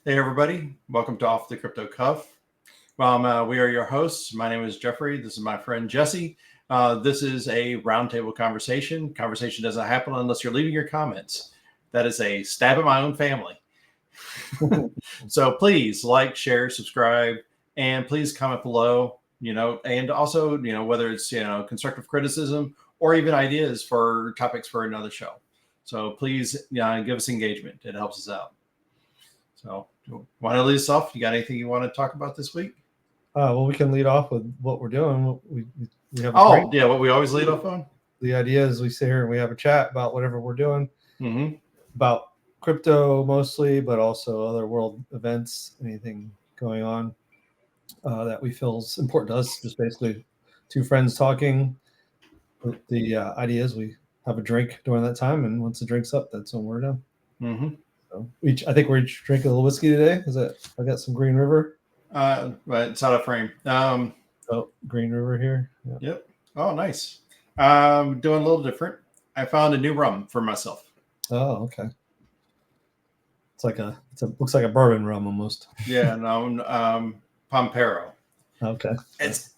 Hey, everybody. Welcome to Off the Crypto Cuff. We are your hosts. My name is Jeffrey. This is my friend Jesse. This is a roundtable conversation. Conversation doesn't happen unless you're leaving your comments. That is a stab at my own family. So please like, share, subscribe, and please comment below, and also, whether it's, constructive criticism or even ideas for topics for another show. So please give us engagement. It helps us out. So, want to lead us off? You got anything you want to talk about this week? Well, we can lead off with what we're doing. We have what we always lead off on. The idea is we sit here and we have a chat about whatever we're doing, Mm-hmm. about crypto mostly, but also other world events, anything going on that we feel is important to us. Just basically two friends talking. The idea is we have a drink during that time, and once the drink's up, that's when we're done. Mm-hmm. So I think we're each drinking a little whiskey today. I got some Green River. But it's out of frame. Green River here. Yeah. Yep. Oh, nice. Doing a little different. I found a new rum for myself. Oh, okay. Looks like a bourbon rum almost. Yeah, no, Pampero. Okay. It's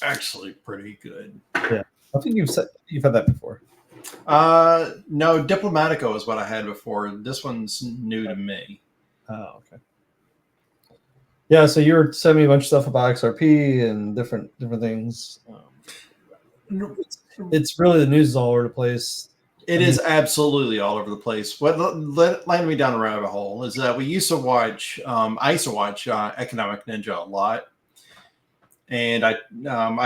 actually pretty good. Yeah. I think you've had that before. No, Diplomatico is what I had before. This one's new to me. Oh, okay. Yeah, so you were sending me a bunch of stuff about XRP and different things. It's really, the news is all over the place. It is absolutely all over the place. What landed me down the rabbit hole is that I used to watch Economic Ninja a lot. And I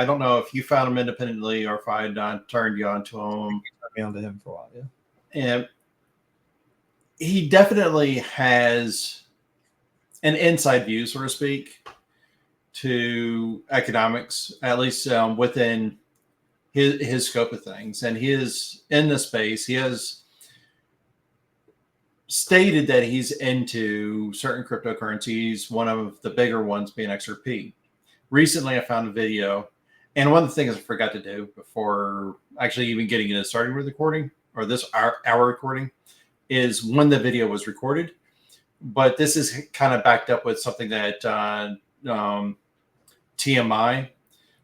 don't know if you found him independently or if I turned you onto him. Me onto him for a while, yeah. And he definitely has an inside view, so to speak, to economics, at least within his scope of things. And he is in the space. He has stated that he's into certain cryptocurrencies, one of the bigger ones being XRP. Recently, I found a video, and one of the things I forgot to do before actually even getting into starting with recording, or our recording, is when the video was recorded. But this is kind of backed up with something that TMI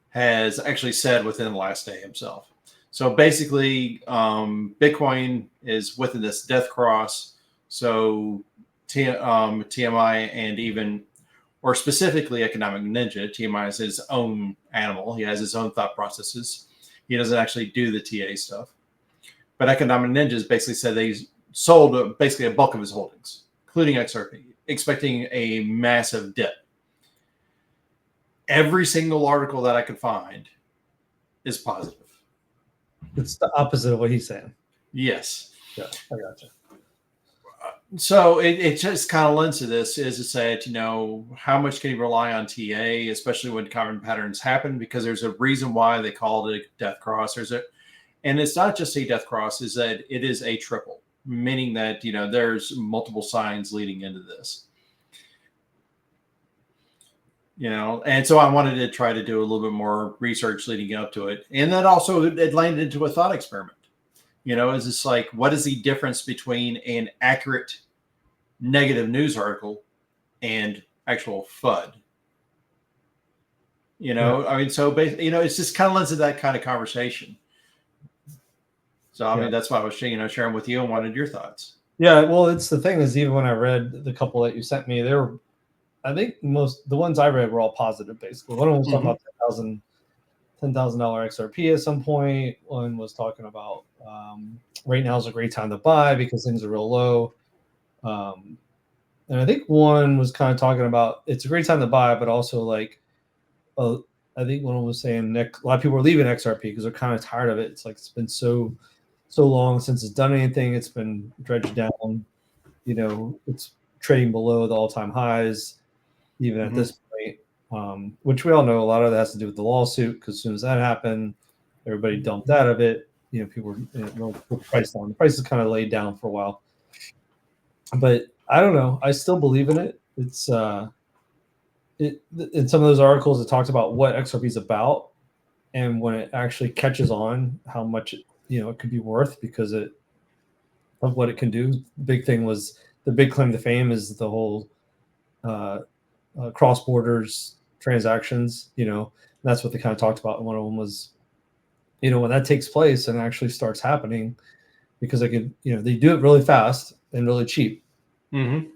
has actually said within the last day himself. So basically, Bitcoin is within this death cross. So TMI and even, or specifically Economic Ninja, TMI is his own animal. He has his own thought processes. He doesn't actually do the TA stuff. But Economic Ninja basically said they sold basically a bulk of his holdings, including XRP, expecting a massive dip. Every single article that I could find is positive. It's the opposite of what he's saying. Yes. Yeah, I gotcha. So it just kind of lends to this, is to say, how much can you rely on TA, especially when common patterns happen, because there's a reason why they called it a death cross. And it's not just a death cross, is that it is a triple, meaning that, there's multiple signs leading into this. And so I wanted to try to do a little bit more research leading up to it. And then also it landed into a thought experiment. Is this like, what is the difference between an accurate negative news article and actual FUD? I mean, so basically, it's just kind of lends to that kind of conversation. So, I mean, that's why I was, sharing with you and wanted your thoughts. Yeah, well, it's the thing is, even when I read the couple that you sent me, I think the ones I read were all positive, basically. One of them was talking about $10,000 XRP at some point. One was talking about right now is a great time to buy because things are real low. And I think one was kind of talking about it's a great time to buy, but also like, I think one was saying a lot of people are leaving XRP because they're kind of tired of it. It's like it's been so long since it's done anything. It's been dredged down. It's trading below the all-time highs, even at this point, which we all know a lot of that has to do with the lawsuit, because as soon as that happened, everybody dumped out of it. People were price down. The price is kind of laid down for a while. But I don't know. I still believe in it. It's in some of those articles, it talks about what XRP is about, and when it actually catches on, how much it could be worth because of what it can do. The big thing was, the big claim to fame is the whole cross borders transactions. That's what they kind of talked about. And one of them was, when that takes place and actually starts happening, because they could, they do it really fast and really cheap. Mm-hmm.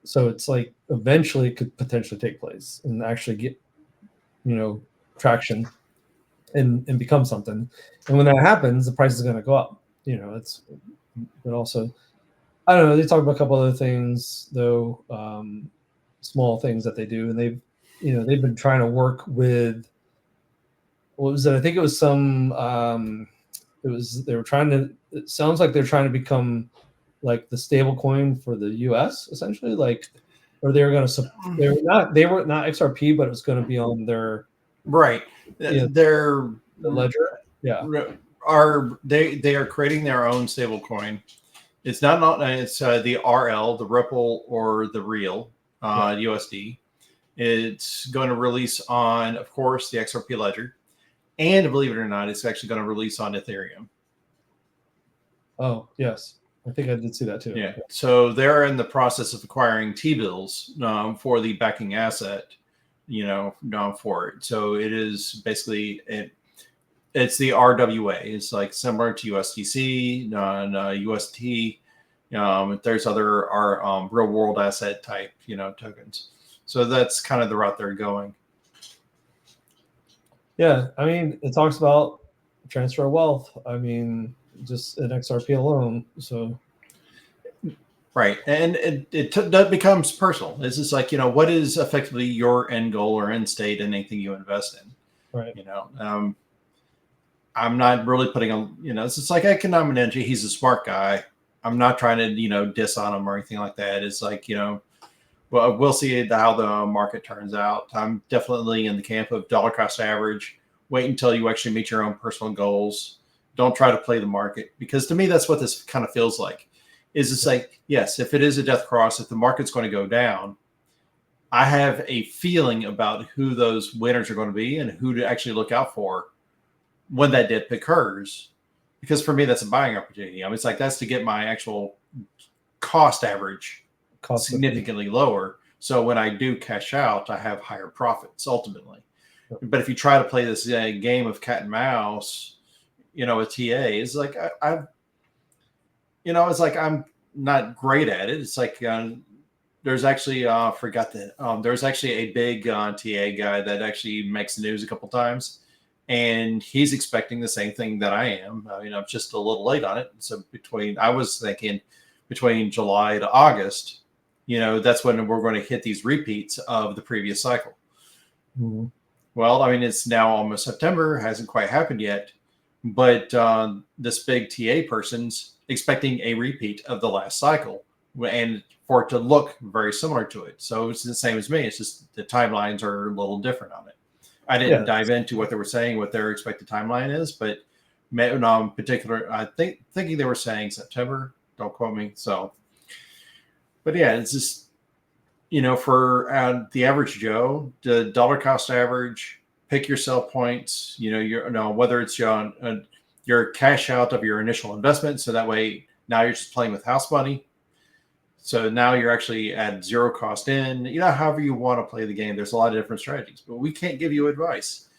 So it's like eventually it could potentially take place and actually get, traction and become something. And when that happens, the price is going to go up. But also, I don't know. They talk about a couple other things though, small things that they do, and they've been trying to work with. What was it? I think it was some. They were trying to. It sounds like they're trying to become like the stable coin for the U.S. essentially, or they were going to. They were not XRP, but it was going to be on their right. The ledger. Yeah. They are creating their own stable coin. It's not it's the RL, the Ripple, or the Real USD. It's going to release on, of course, the XRP ledger, and believe it or not, it's actually going to release on Ethereum. Oh yes, I think I did see that too. Yeah. So they're in the process of acquiring T-bills for the backing asset, for it. So it is basically it's the RWA. It's like similar to USDC, UST. There's other real world asset type, tokens. So that's kind of the route they're going. Yeah, I mean, it talks about transfer of wealth. I mean, just an XRP alone. So, right, and that becomes personal. It's just like, what is effectively your end goal or end state in anything you invest in. Right. I'm not really putting on, it's just like economic energy. He's a smart guy. I'm not trying to, diss on him or anything like that. It's like, well, we'll see how the market turns out. I'm definitely in the camp of dollar cost average. Wait until you actually meet your own personal goals. Don't try to play the market, because to me, that's what this kind of feels like. Is it's like, yes, if it is a death cross, if the market's going to go down, I have a feeling about who those winners are going to be and who to actually look out for when that dip occurs. Because for me, that's a buying opportunity. I mean, it's like that's to get my actual cost average significantly lower. So when I do cash out, I have higher profits ultimately. Yep. But if you try to play this game of cat and mouse, with TA, it's like it's like I'm not great at it. It's like there's actually there's actually a big TA guy that actually makes the news a couple times. And he's expecting the same thing that I am. I'm just a little late on it. So I was thinking between July to August, that's when we're going to hit these repeats of the previous cycle. Mm-hmm. Well, I mean, it's now almost September, hasn't quite happened yet, but this big TA person's expecting a repeat of the last cycle and for it to look very similar to it. So it's the same as me. It's just the timelines are a little different on it. I didn't dive into what they were saying, what their expected timeline is, but in particular, I thinking they were saying September. Don't quote me. So, but yeah, it's just, for the average Joe, the dollar cost average, pick your sell points, whether it's your cash out of your initial investment. So that way now you're just playing with house money. So now you're actually at zero cost in, however you want to play the game. There's a lot of different strategies, but we can't give you advice,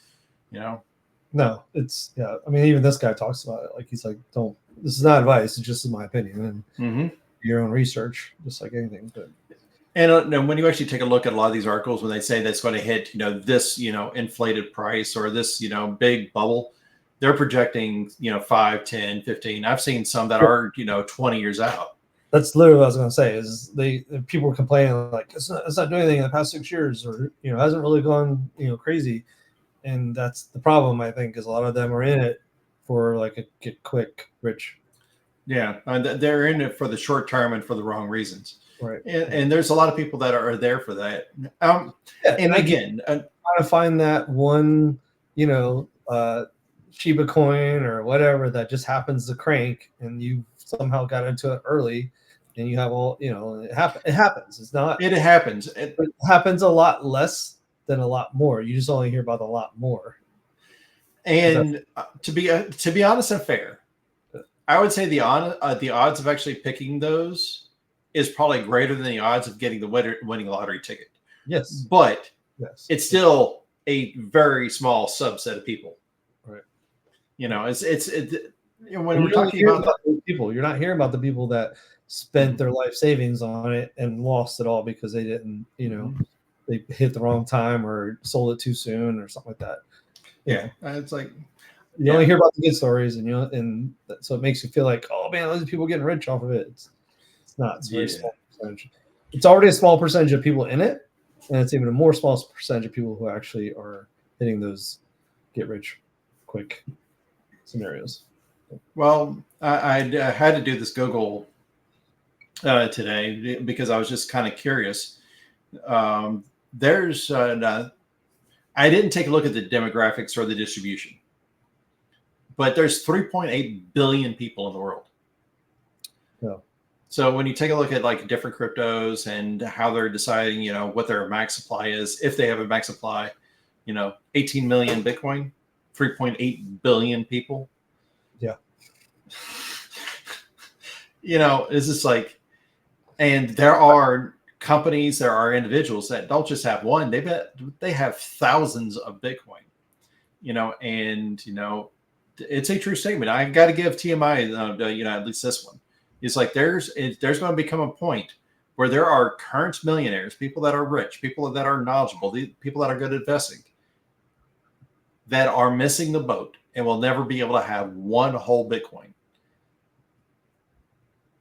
No, it's, I mean, even this guy talks about it. Like, he's like, this is not advice. It's just my opinion and your own research, just like anything. But. And when you actually take a look at a lot of these articles, when they say that's going to hit, this, inflated price or this, big bubble, they're projecting, 5, 10, 15. I've seen some that are, 20 years out. That's literally what I was going to say. Is people were complaining like it's not doing anything in the past 6 years, or hasn't really gone crazy, and that's the problem. I think is a lot of them are in it for like a get quick rich. Yeah, and they're in it for the short term and for the wrong reasons. Right, and there's a lot of people that are there for that. And again, trying to find that one, Shiba coin or whatever that just happens to crank, and you somehow got into it early. And you have all, it happens. It's not. It happens. It happens a lot less than a lot more. You just only hear about a lot more. And to be honest and fair, I would say the odds of actually picking those is probably greater than the odds of getting the winning lottery ticket. Yes. But yes. it's still a very small subset of people. Right. You know, when And we're talking about those people, you're not hearing about the people that spent their life savings on it and lost it all because they didn't, they hit the wrong time or sold it too soon or something like that. It's like you only hear about the good stories, and so it makes you feel like, oh man, those people getting rich off of it. It's not. It's a very small percentage. It's already a small percentage of people in it, and it's even a more small percentage of people who actually are hitting those get rich quick scenarios. Well, I had to do this Google today because I was just kind of curious. There's I didn't take a look at the demographics or the distribution, but there's 3.8 billion people in the world. Yeah. So when you take a look at like different cryptos and how they're deciding, what their max supply is, if they have a max supply, 18 million Bitcoin, 3.8 billion people. Yeah. It's just like, and there are companies, there are individuals that don't just have one, they have thousands of Bitcoin, and it's a true statement. I got to give TMI, at least this one. It's like there's going to become a point where there are current millionaires, people that are rich, people that are knowledgeable, people that are good at investing, that are missing the boat and will never be able to have one whole Bitcoin.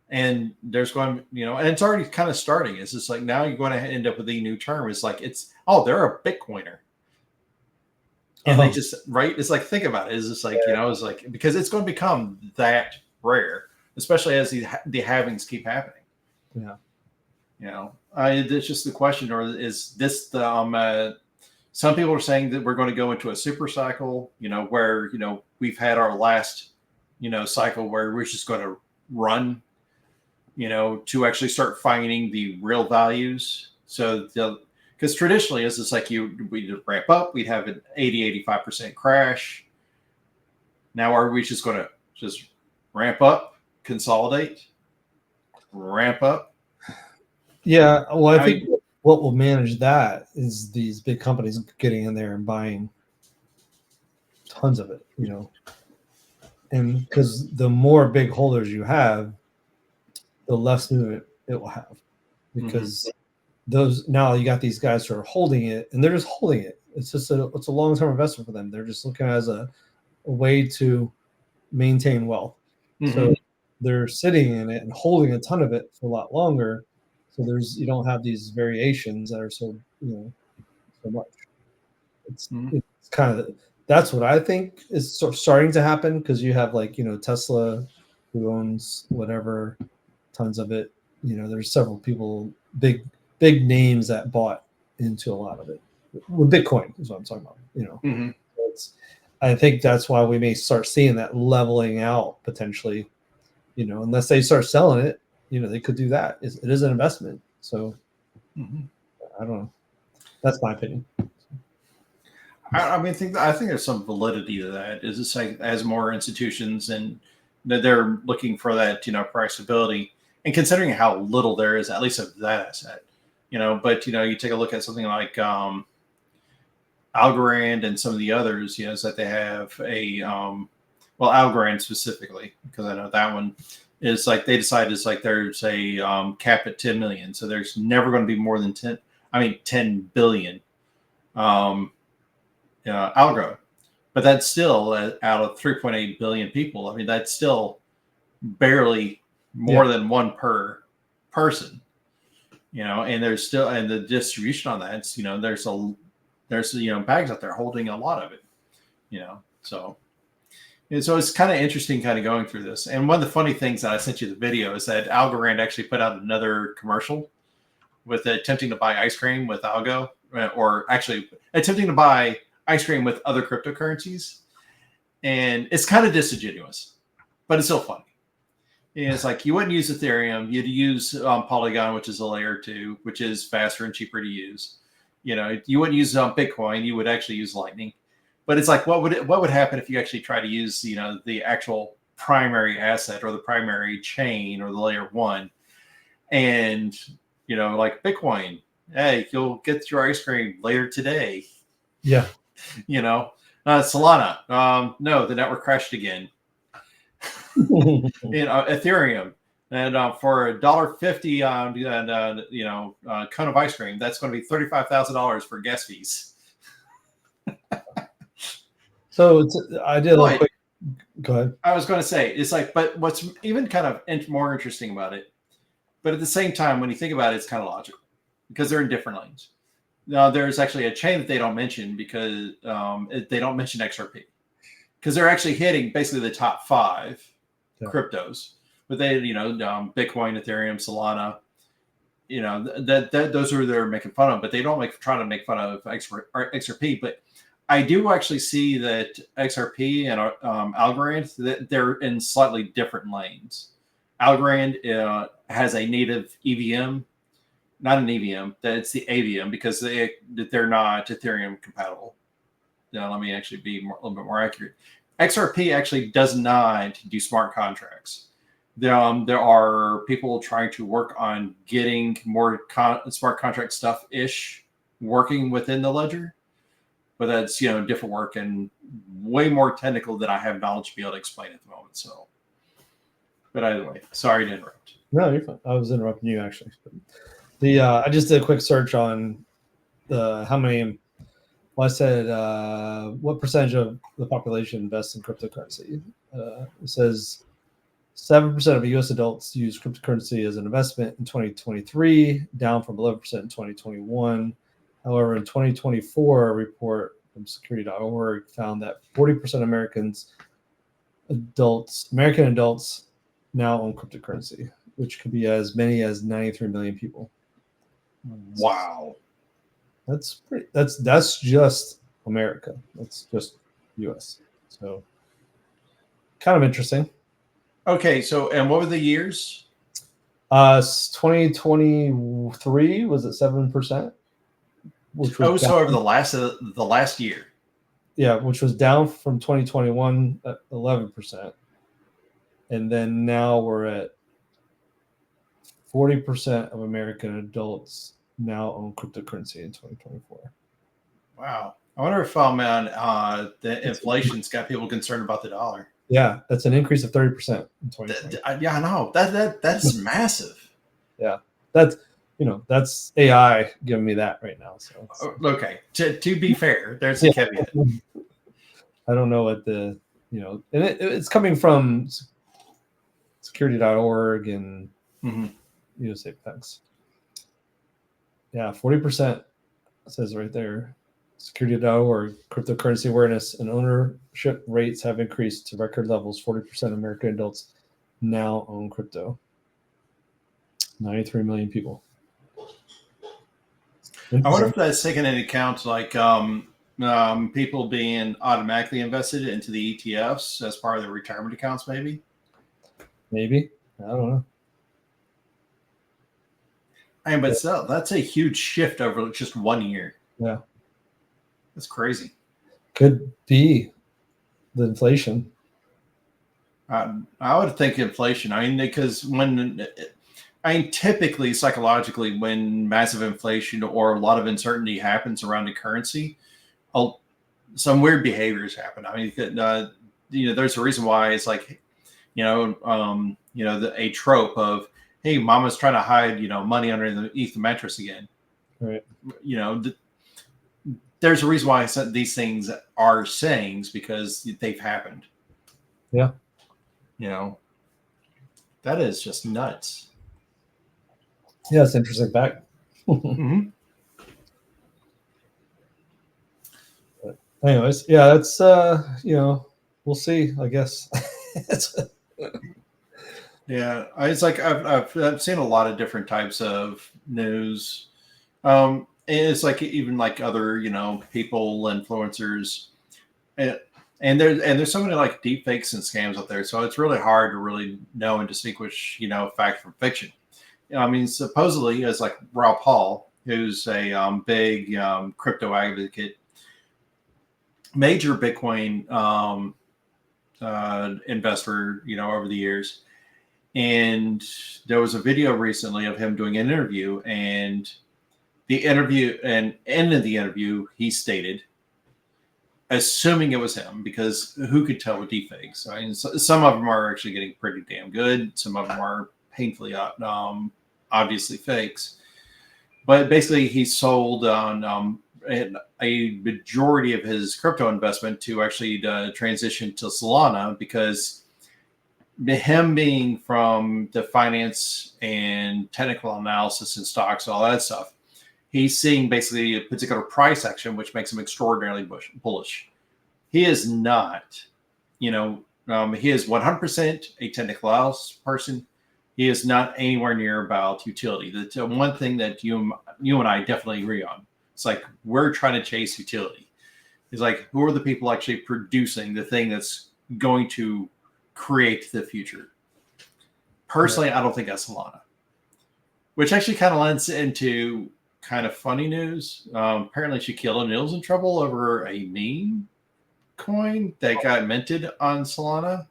And there's going, and it's already kind of starting. It's just like now you're going to end up with a new term. It's like they're a Bitcoiner. And they just, right? It's like, think about it. It's just like, it's like, because it's going to become that rare, especially as the halvings keep happening. Yeah. It's just the question, or is this the, some people are saying that we're going to go into a super cycle, where, we've had our last, cycle where we're just going to run, to actually start finding the real values. So because traditionally it's just like we'd ramp up, we'd have an 80-85% crash. Now are we just going to just ramp up, consolidate, ramp up? Yeah, well, I think what will manage that is these big companies getting in there and buying tons of it, and because the more big holders you have, the less movement it will have, because those, now you got these guys who are holding it and they're just holding it. It's just it's a long-term investment for them. They're just looking as a way to maintain wealth. So they're sitting in it and holding a ton of it for a lot longer. So you don't have these variations that are so much. It's kind of, that's what I think is sort of starting to happen, because you have like Tesla, who owns whatever, tons of it. There's several people, big names that bought into a lot of it. With Bitcoin is what I'm talking about. I think that's why we may start seeing that leveling out potentially. Unless they start selling it, they could do that. It is an investment. So I don't know. That's my opinion. I think there's some validity to that. Is it's like as more institutions and they're looking for that price stability, and considering how little there is, at least of that asset, but you take a look at something like Algorand and some of the others, is that they have a Algorand specifically, because I know that one is like they decided it's like there's a cap at 10 million, so there's never going to be more than 10 billion algo, but that's still out of 3.8 billion people. I mean, that's still barely more than one per person, and there's still, and the distribution on that, it's, there's bags out there holding a lot of it, so. And so it's kind of interesting kind of going through this. And one of the funny things that I sent you the video is that Algorand actually put out another commercial with attempting to buy ice cream with Algo, or actually attempting to buy ice cream with other cryptocurrencies. And it's kind of disingenuous, but it's still funny. And it's like, you wouldn't use Ethereum. You'd use Polygon, which is a layer 2, which is faster and cheaper to use. You wouldn't use Bitcoin. You would actually use Lightning. But it's like, what would happen if you actually try to use, the actual primary asset or the primary chain or the layer 1? And, like Bitcoin, hey, you'll get your ice cream later today. Yeah. Solana, no, the network crashed again. Ethereum, and for $1.50 cone of ice cream, that's going to be $35,000 for gas fees. So I did a little quick. Go ahead. I was going to say, it's like, but what's even kind of more interesting about it, but at the same time, when you think about it, it's kind of logical because they're in different lanes. Now, there's actually a chain that they don't mention because they don't mention XRP because they're actually hitting basically the top 5 cryptos. But they, Bitcoin, Ethereum, Solana, those are they're making fun of, but they don't trying to make fun of XRP. But I do actually see that XRP and Algorand, they're in slightly different lanes. Algorand has a native EVM, not an EVM, it's the AVM because they're not Ethereum compatible. Now, let me actually be a little bit more accurate. XRP actually does not do smart contracts. There are people trying to work on getting more smart contract stuff-ish working within the ledger, but that's different work and way more technical than I have knowledge to be able to explain at the moment. So, but either way, sorry to interrupt. No, you're fine. I was interrupting you actually. I just did a quick search on how many. Well, I said what percentage of the population invests in cryptocurrency? It says 7% of U.S. adults use cryptocurrency as an investment in 2023, down from 11% in 2021. However, in 2024, a report from security.org found that 40% of American adults now own cryptocurrency, which could be as many as 93 million people. Wow. That's just America. That's just US. So kind of interesting. Okay, so and what were the years? 2023 was at 7%. So over the last year. Yeah, which was down from 2021 at 11%. And then now we're at 40% of American adults now own cryptocurrency in 2024. Wow. I wonder if the inflation's got people concerned about the dollar. Yeah, that's an increase of 30% in 2020. Yeah, I know. That's massive. Yeah. That's AI giving me that right now. So okay. To be fair, there's a caveat. I don't know what and it's coming from security.org and USA Thanks. Yeah, 40% says right there. Security.org, cryptocurrency awareness and ownership rates have increased to record levels. 40% of American adults now own crypto. 93 million people. I wonder if that's taken into account, like people being automatically invested into the ETFs as part of their retirement accounts, maybe. Maybe. I don't know. But still, that's a huge shift over just 1 year. Yeah. That's crazy. Could be the inflation. I would think inflation. Because typically, psychologically, when massive inflation or a lot of uncertainty happens around a currency, some weird behaviors happen. There's a reason why it's like, a trope of, hey, mama's trying to hide, money underneath the mattress again. Right. There's a reason why these things are sayings because they've happened. Yeah. That is just nuts. Yeah, it's interesting fact. Mm-hmm. But anyways, yeah, that's we'll see, I guess. Yeah, it's like I've seen a lot of different types of news. It's like even like other people, influencers, and there's so many like deep fakes and scams out there. So it's really hard to really know and distinguish fact from fiction. Supposedly, as like Raw Paul, who's a big crypto advocate, major Bitcoin investor, over the years. And there was a video recently of him doing an interview, and end of the interview, he stated, assuming it was him, because who could tell with deepfakes? I mean, some of them are actually getting pretty damn good. Some of them are painfully obviously fakes. But basically, he sold on a majority of his crypto investment to actually transition to Solana, because him being from the finance and technical analysis and stocks, all that stuff, he's seeing basically a particular price action, which makes him extraordinarily bullish. He is not, he is 100% a technical analysis person. He is not anywhere near about utility. The one thing that you and I definitely agree on, it's like we're trying to chase utility. It's like, who are the people actually producing the thing that's going to create the future? Personally, I don't think that's Solana, which actually kind of lends into kind of funny news. Apparently, Shaquille O'Neal's in trouble over a meme coin that got minted on Solana.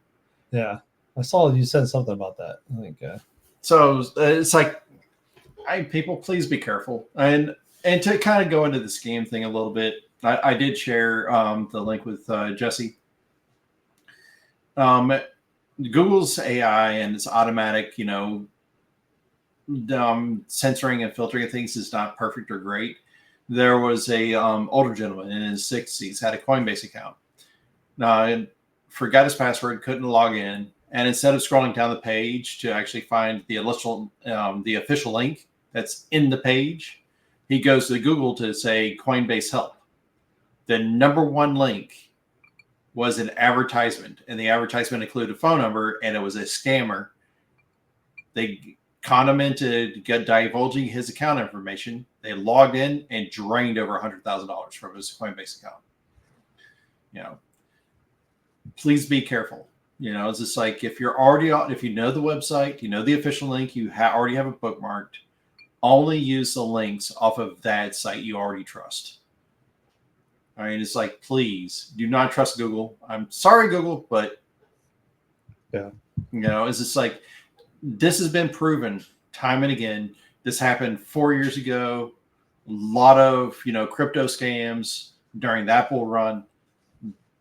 Yeah, I saw you said something about that. I think. So it's like, people, please be careful. And to kind of go into the scam thing a little bit, I did share the link with Jesse. Google's AI and its automatic, censoring and filtering of things is not perfect or great. There was a older gentleman in his 60s, had a Coinbase account. Forgot his password, couldn't log in, and instead of scrolling down the page to actually find the official link that's in the page, he goes to Google to say Coinbase help. The number one link was an advertisement, and the advertisement included a phone number, and it was a scammer. They conned him into divulging his account information. They logged in and drained over $100,000 from his Coinbase account. Please be careful. It's just like, if you're already on, if you know the website, the official link, you already have it bookmarked, only use the links off of that site you already trust. I mean, it's like, please do not trust Google. I'm sorry, Google, but yeah, it's just like, this has been proven time and again. This happened 4 years ago. A lot of, crypto scams during that bull run.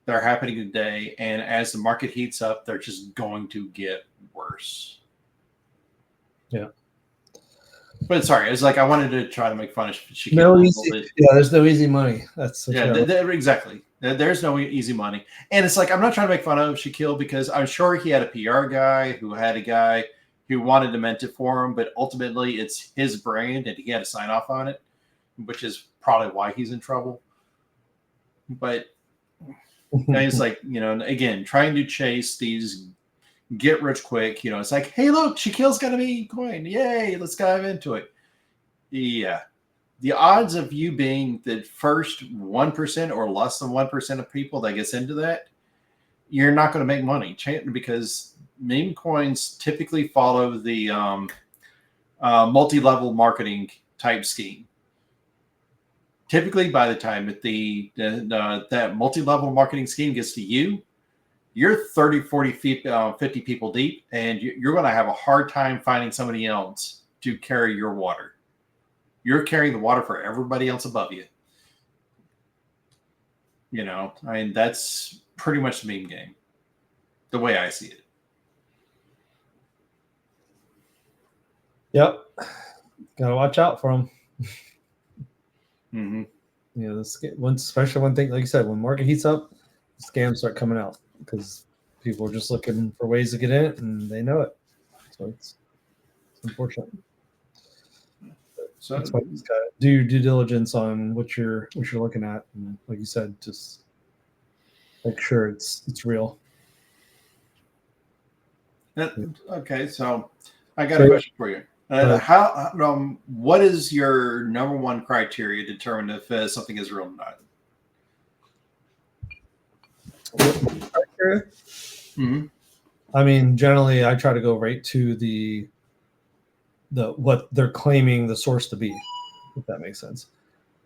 They're happening today. And as the market heats up, they're just going to get worse. Yeah. But sorry, it's like, I wanted to try to make fun of Shaquille. No easy. Yeah, there's no easy money. That's exactly. There's no easy money. And it's like, I'm not trying to make fun of Shaquille, because I'm sure he had a PR guy who had a guy who wanted to mint it for him, but ultimately it's his brand and he had to sign off on it, which is probably why he's in trouble. But it's like, again, trying to chase these get rich quick, it's like, hey, look, Shaquille's got a meme coin. Yay, let's dive into it. Yeah. The odds of you being the first 1% or less than 1% of people that gets into that, you're not going to make money, because meme coins typically follow the multi-level marketing type scheme. Typically, by the time that that multi-level marketing scheme gets to you, you're 30, 40, 50 people deep, and you're going to have a hard time finding somebody else to carry your water. You're carrying the water for everybody else above you. I mean, that's pretty much the meme game, the way I see it. Yep. Gotta watch out for them. Mm-hmm. Especially when things, like you said, when market heats up, scams start coming out, because people are just looking for ways to get in it, and they know it. So it's unfortunate. So that's why you just gotta do due diligence on what you're looking at, and like you said, just make sure it's real. Okay, so I got a question for you. What is your number one criteria to determine if something is real or not? Mm-hmm. I mean, generally, I try to go right to the what they're claiming the source to be, if that makes sense.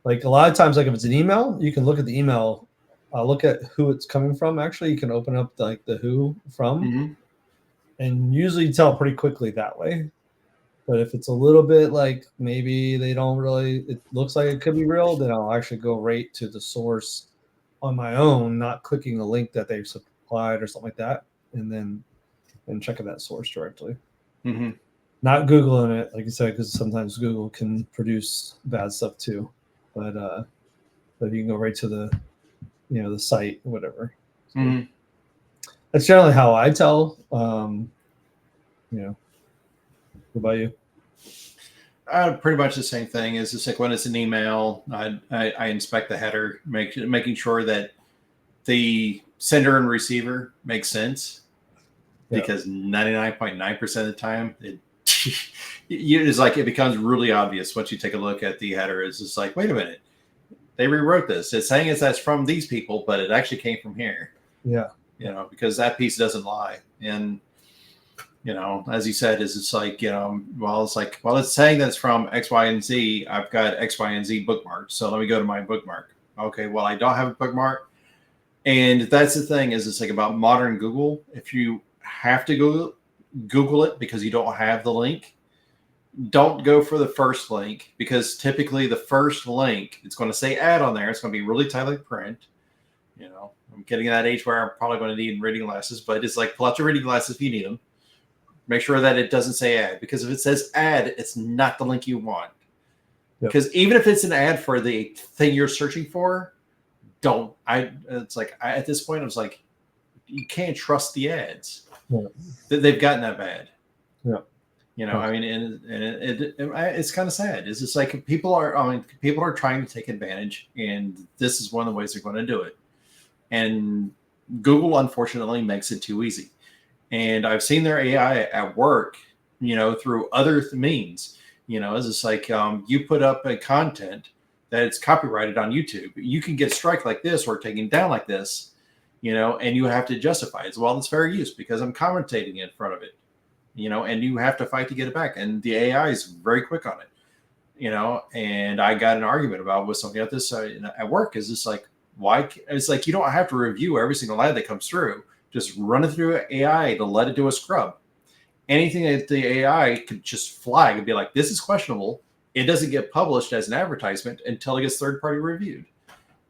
Like, a lot of times, like if it's an email, you can look at the email, look at who it's coming from. Actually, you can open up the who from, and usually you tell pretty quickly that way. But if it's a little bit like maybe they don't really, it looks like it could be real, then I'll actually go right to the source on my own, not clicking a link that they've supplied or something like that, and then checking that source directly. Mm-hmm. Not Googling it, like you said, because sometimes Google can produce bad stuff too. But you can go right to the, the site, or whatever. So Mm-hmm. that's generally how I tell. What about you? Pretty much the same thing. Is just like when it's an email, I inspect the header, making sure that the sender and receiver makes sense, because 99.9% of the time it's like it becomes really obvious once you take a look at the header. It's just like, wait a minute, they rewrote this. It's saying that's from these people, but it actually came from here. Yeah. Because that piece doesn't lie. And as you said, is it's like, it's saying that it's from X, Y, and Z. I've got X, Y, and Z bookmarked. So let me go to my bookmark. Okay, well, I don't have a bookmark. And that's the thing, is it's like about modern Google. If you have to Google it because you don't have the link, don't go for the first link, because typically the first link, it's going to say ad on there. It's going to be really tightly print. I'm getting to that age where I'm probably going to need reading glasses, but it's like, pull out your reading glasses if you need them. Make sure that it doesn't say ad, because if it says ad, it's not the link you want. Yep. Because even if it's an ad for the thing you're searching for, at this point, I was like, you can't trust the ads. Yeah. They've gotten that bad. Yeah. I mean, and it's kind of sad. It's just like people are trying to take advantage, and this is one of the ways they're going to do it. And Google, unfortunately, makes it too easy. And I've seen their AI at work, through other means. It's just like you put up a content that it's copyrighted on YouTube. You can get strike like this or taken down like this, and you have to justify it. Well, it's fair use because I'm commentating in front of it, and you have to fight to get it back. And the AI is very quick on it, and I got an argument with somebody at this at work. Is this like, why? It's like, you don't have to review every single ad that comes through. Just run it through AI to let it do a scrub. Anything that the AI could just flag and be like, this is questionable. It doesn't get published as an advertisement until it gets third-party reviewed.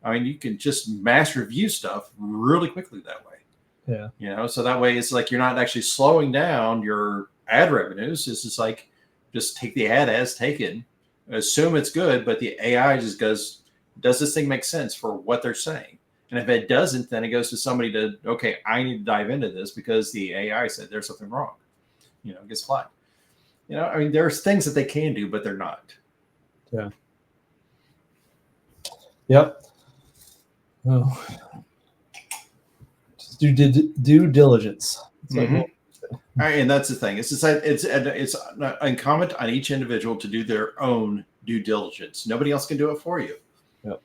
I mean, you can just mass review stuff really quickly that way. Yeah. So that way it's like you're not actually slowing down your ad revenues. It's just like, just take the ad as taken, assume it's good, but the AI just goes, does this thing make sense for what they're saying? And if it doesn't, then it goes to somebody okay, I need to dive into this because the AI said there's something wrong. It gets flagged. I mean, there's things that they can do, but they're not. Yeah. Yep. Oh. Just do due diligence. Mm-hmm. All right, and that's the thing. It's just it's incumbent on each individual to do their own due diligence. Nobody else can do it for you. Yep.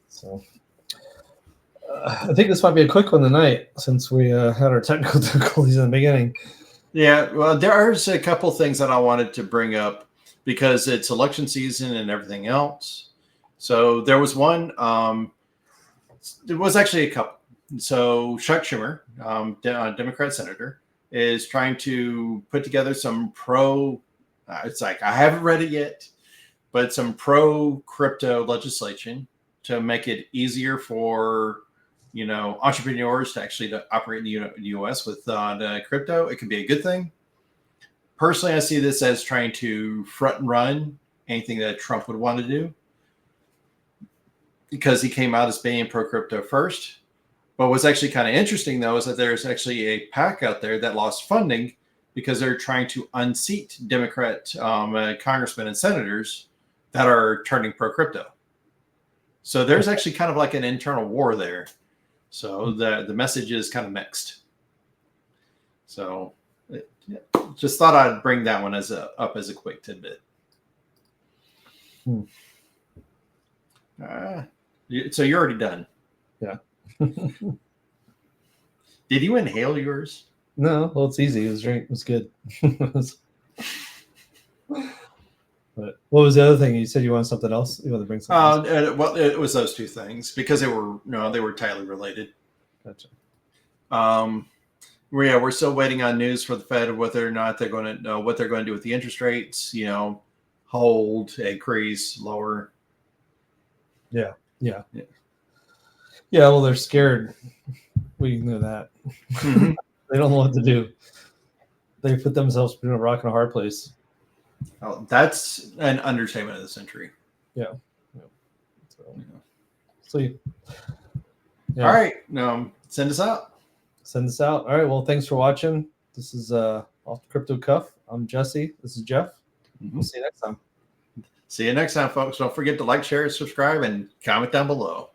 So I think this might be a quick one tonight, since we had our technical difficulties in the beginning. Yeah, well, there are a couple things that I wanted to bring up because it's election season and everything else. So there was one. There was actually a couple. So Chuck Schumer, Democrat senator, is trying to put together some it's like, I haven't read it yet, but some pro-crypto legislation to make it easier for entrepreneurs to operate in the U.S. with the crypto. It could be a good thing. Personally, I see this as trying to front and run anything that Trump would want to do, because he came out as being pro-crypto first. But what's actually kind of interesting, though, is that there's actually a PAC out there that lost funding because they're trying to unseat Democrat congressmen and senators that are turning pro-crypto. So there's actually kind of like an internal war there. So the message is kind of mixed. So just thought I'd bring that one up as a quick tidbit. So you're already done. Yeah. Did you inhale yours? No, well, it's easy. It was good. But what was the other thing? You said you wanted something else? You wanted to bring something else? Well, it was those two things because they were tightly related. Gotcha. We're still waiting on news for the Fed whether or not they're going to what they're going to do with the interest rates. Hold, increase, lower. Yeah. Yeah. Well, they're scared. We know that. Mhm. They don't know what to do. They put themselves between a rock and a hard place. Oh, that's an understatement of the century. Yeah. So yeah. All right. Send us out. Send this out. All right. Well, thanks for watching. This is Off the Crypto Cuff. I'm Jesse. This is Jeff. We'll see you next time. See you next time, folks. Don't forget to like, share, subscribe, and comment down below.